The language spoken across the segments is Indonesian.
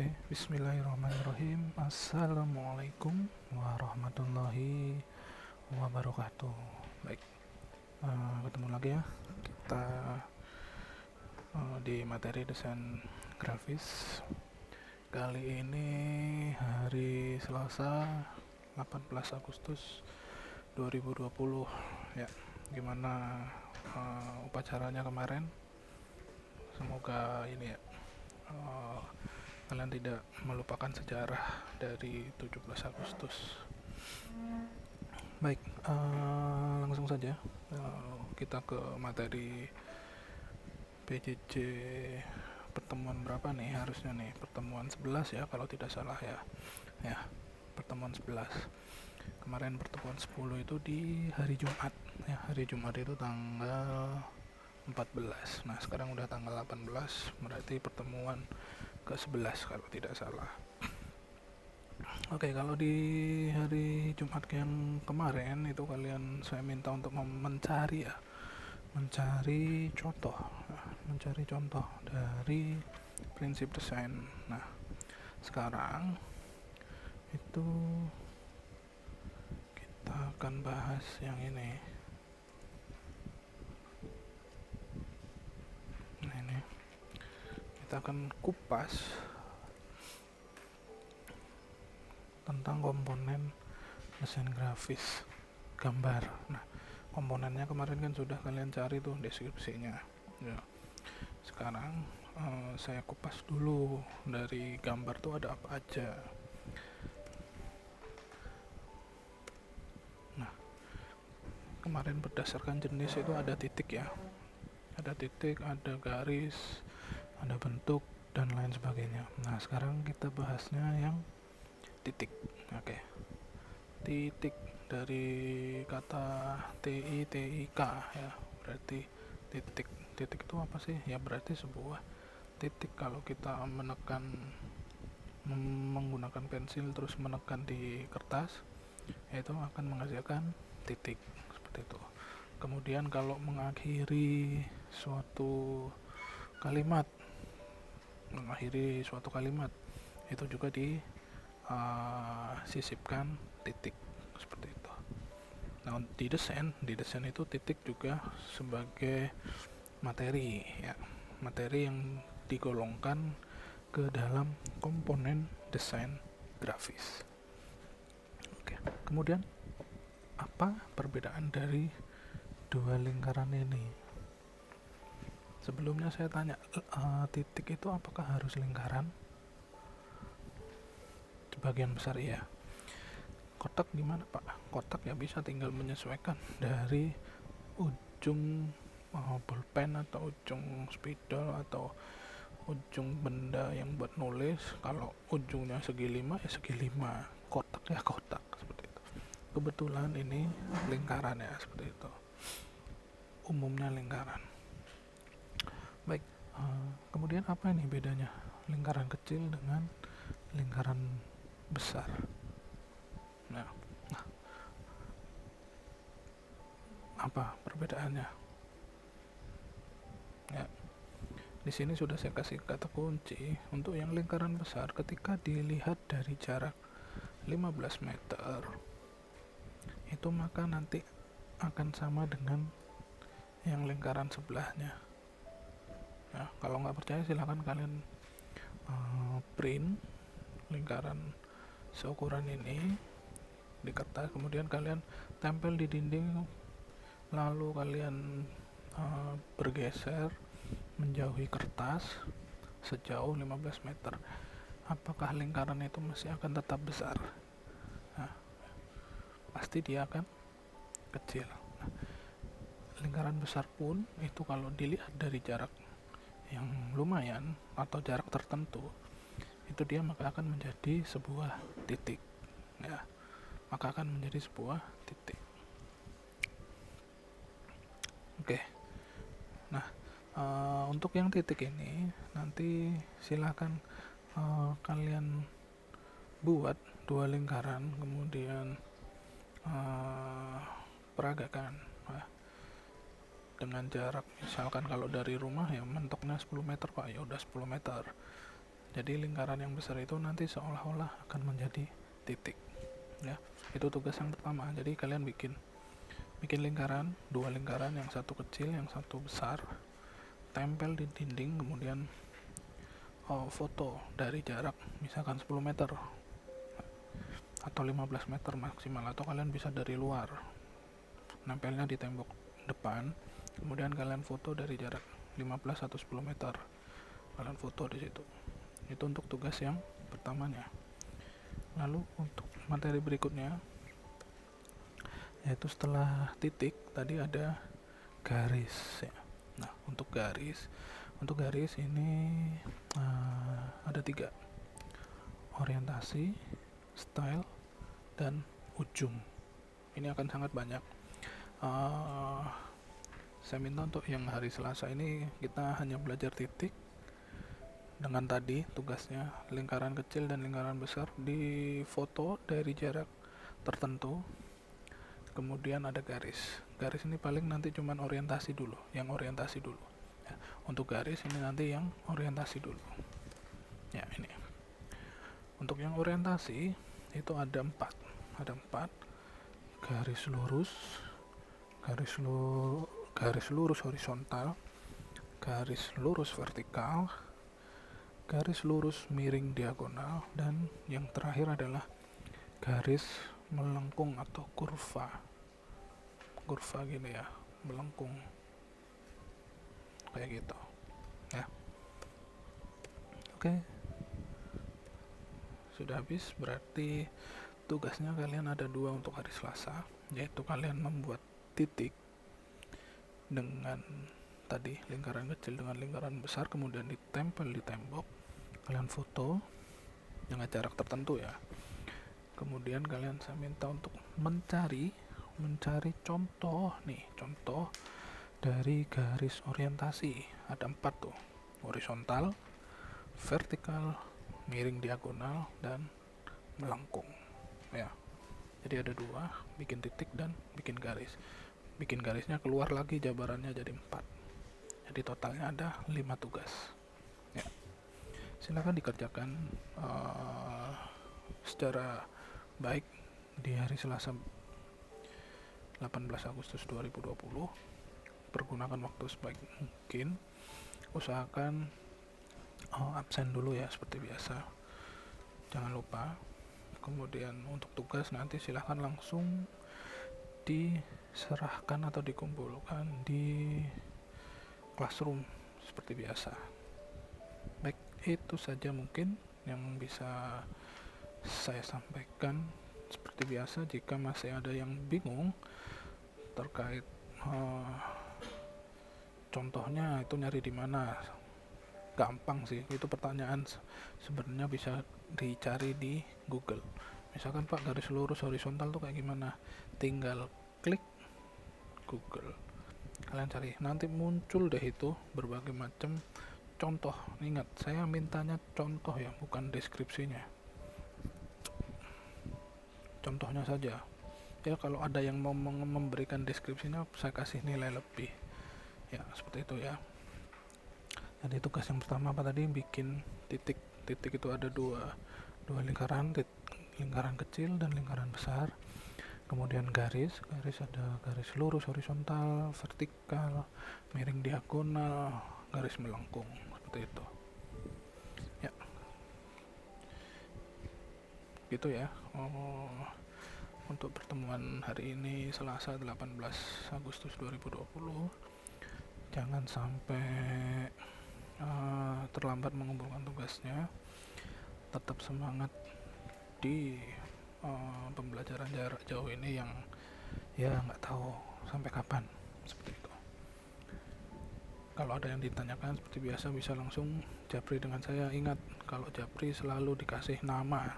Oke, bismillahirrahmanirrahim. Assalamualaikum warahmatullahi wabarakatuh. Baik, ketemu lagi ya kita di materi desain grafis. Kali ini hari Selasa 18 Agustus 2020 ya. Gimana upacaranya kemarin? Semoga ini ya kalian tidak melupakan sejarah dari 17 Agustus. Baik, langsung saja kita ke materi PJJ pertemuan berapa nih harusnya nih, pertemuan 11 ya kalau tidak salah ya. Ya, pertemuan 11. Kemarin pertemuan 10 itu di hari Jumat ya, hari Jumat itu tanggal 14. Nah, sekarang udah tanggal 18, berarti pertemuan ke-11 kalau tidak salah. Oke, kalau di hari Jumat yang kemarin itu saya minta untuk mencari contoh dari prinsip desain. Nah, sekarang itu kita akan bahas yang ini. Nah, ini kita akan kupas tentang komponen desain grafis gambar. Nah, komponennya kemarin kan sudah kalian cari tuh deskripsinya ya. Sekarang saya kupas dulu dari gambar tuh ada apa aja. Nah, kemarin berdasarkan jenis itu ada titik ya, ada titik, ada garis, ada bentuk dan lain sebagainya. Nah, sekarang kita bahasnya yang titik. Oke, titik dari kata TIK ya, berarti titik itu apa sih ya? Berarti sebuah titik. Kalau kita menggunakan pensil terus menekan di kertas, itu akan menghasilkan titik seperti itu. Kemudian kalau mengakhiri suatu kalimat itu juga disisipkan titik seperti itu. Nah, di desain itu titik juga sebagai materi ya, materi yang digolongkan ke dalam komponen desain grafis. Oke, kemudian apa perbedaan dari dua lingkaran ini? Sebelumnya saya tanya, titik itu apakah harus lingkaran? Sebagian besar iya. Kotak gimana Pak? Kotak ya bisa, tinggal menyesuaikan dari ujung pulpen atau ujung spidol atau ujung benda yang buat nulis. Kalau ujungnya segi 5 ya segi 5, kotak ya kotak, seperti itu. Kebetulan ini lingkaran ya, seperti itu, umumnya lingkaran. Baik, kemudian apa ini bedanya lingkaran kecil dengan lingkaran besar? Nah, apa perbedaannya? Ya, di sini sudah saya kasih kata kunci. Untuk yang lingkaran besar, ketika dilihat dari jarak 15 meter, itu maka nanti akan sama dengan yang lingkaran sebelahnya. Ya, kalau nggak percaya silahkan kalian print lingkaran seukuran ini di kertas, kemudian kalian tempel di dinding, lalu kalian bergeser menjauhi kertas sejauh 15 meter. Apakah lingkaran itu masih akan tetap besar? Nah, pasti dia akan kecil. Nah, lingkaran besar pun itu kalau dilihat dari jarak yang lumayan atau jarak tertentu, itu dia maka akan menjadi sebuah titik ya, maka akan menjadi sebuah titik. Oke. Nah, untuk yang titik ini nanti silakan kalian buat dua lingkaran, kemudian peragakan dengan jarak, misalkan kalau dari rumah ya mentoknya 10 meter Pak, ya udah 10 meter. Jadi lingkaran yang besar itu nanti seolah-olah akan menjadi titik ya. Itu tugas yang pertama. Jadi kalian bikin lingkaran, dua lingkaran, yang satu kecil yang satu besar, tempel di dinding, kemudian foto dari jarak misalkan 10 meter atau 15 meter maksimal, atau kalian bisa dari luar nempelnya di tembok depan, kemudian kalian foto dari jarak 15 atau 10 meter, kalian foto di situ. Itu untuk tugas yang pertamanya. Lalu untuk materi berikutnya, yaitu setelah titik tadi ada garis ya. Nah, untuk garis ini ada 3: orientasi, style, dan ujung. Ini akan sangat banyak. Saya minta untuk yang hari Selasa ini kita hanya belajar titik dengan tadi tugasnya lingkaran kecil dan lingkaran besar di foto dari jarak tertentu. Kemudian ada garis ini paling nanti cuman orientasi dulu ya. Untuk garis ini nanti yang orientasi dulu ya. Ini untuk yang orientasi itu ada 4 garis lurus, garis lurus horizontal, garis lurus vertikal, garis lurus miring diagonal, dan yang terakhir adalah garis melengkung atau kurva gini ya, melengkung kayak gitu ya. Oke, sudah habis. Berarti tugasnya kalian ada 2 untuk hari Selasa, yaitu kalian membuat titik dengan tadi lingkaran kecil dengan lingkaran besar, kemudian ditempel di tembok, kalian foto dengan jarak tertentu ya. Kemudian kalian saya minta untuk mencari contoh dari garis orientasi. Ada 4 tuh: horizontal, vertikal, miring diagonal, dan melengkung ya. Jadi ada 2, bikin titik dan bikin garis. Bikin garisnya keluar lagi jabarannya jadi 4. Jadi totalnya ada 5 tugas ya. Silakan dikerjakan secara baik di hari Selasa 18 Agustus 2020. Pergunakan waktu sebaik mungkin. Usahakan absen dulu ya seperti biasa, jangan lupa. Kemudian untuk tugas nanti silahkan langsung diserahkan atau dikumpulkan di classroom seperti biasa. Baik, itu saja mungkin yang bisa saya sampaikan. Seperti biasa, jika masih ada yang bingung terkait contohnya itu nyari di mana, gampang sih itu pertanyaan. Sebenarnya bisa dicari di Google. Misalkan Pak, garis lurus horizontal tuh kayak gimana, tinggal klik Google, kalian cari, nanti muncul deh itu berbagai macam contoh. Ingat, saya mintanya contoh ya, bukan deskripsinya, contohnya saja ya. Kalau ada yang mau memberikan deskripsinya, saya kasih nilai lebih ya, seperti itu ya. Jadi tugas yang pertama apa tadi, bikin titik itu ada dua lingkaran, lingkaran kecil dan lingkaran besar. Kemudian garis ada garis lurus horizontal, vertikal, miring diagonal, garis melengkung, seperti itu ya. Gitu ya. Untuk pertemuan hari ini Selasa 18 Agustus 2020, jangan sampai terlambat mengumpulkan tugasnya. Tetap semangat di pembelajaran jarak jauh ini yang ya nggak tahu sampai kapan, seperti itu. Kalau ada yang ditanyakan seperti biasa bisa langsung japri dengan saya. Ingat, kalau japri selalu dikasih nama,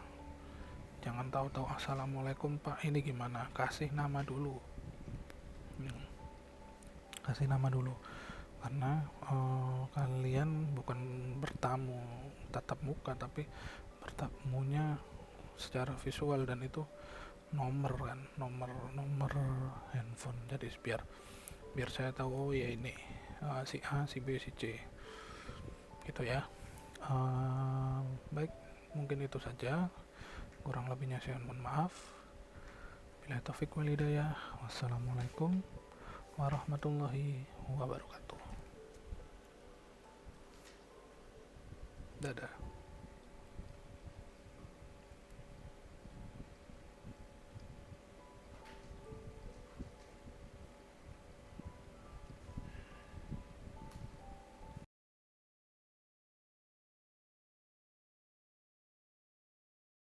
jangan tahu-tahu assalamualaikum Pak ini gimana, kasih nama dulu. Kasih nama dulu, karena kalian bukan bertamu tatap muka, tapi bertamunya secara visual, dan itu nomor handphone. Jadi biar saya tahu, oh ya ini si A, si B, si C gitu ya. Baik, mungkin itu saja, kurang lebihnya saya mohon maaf. Bila taufik walhidayah, wassalamualaikum warahmatullahi wabarakatuh. Dadah.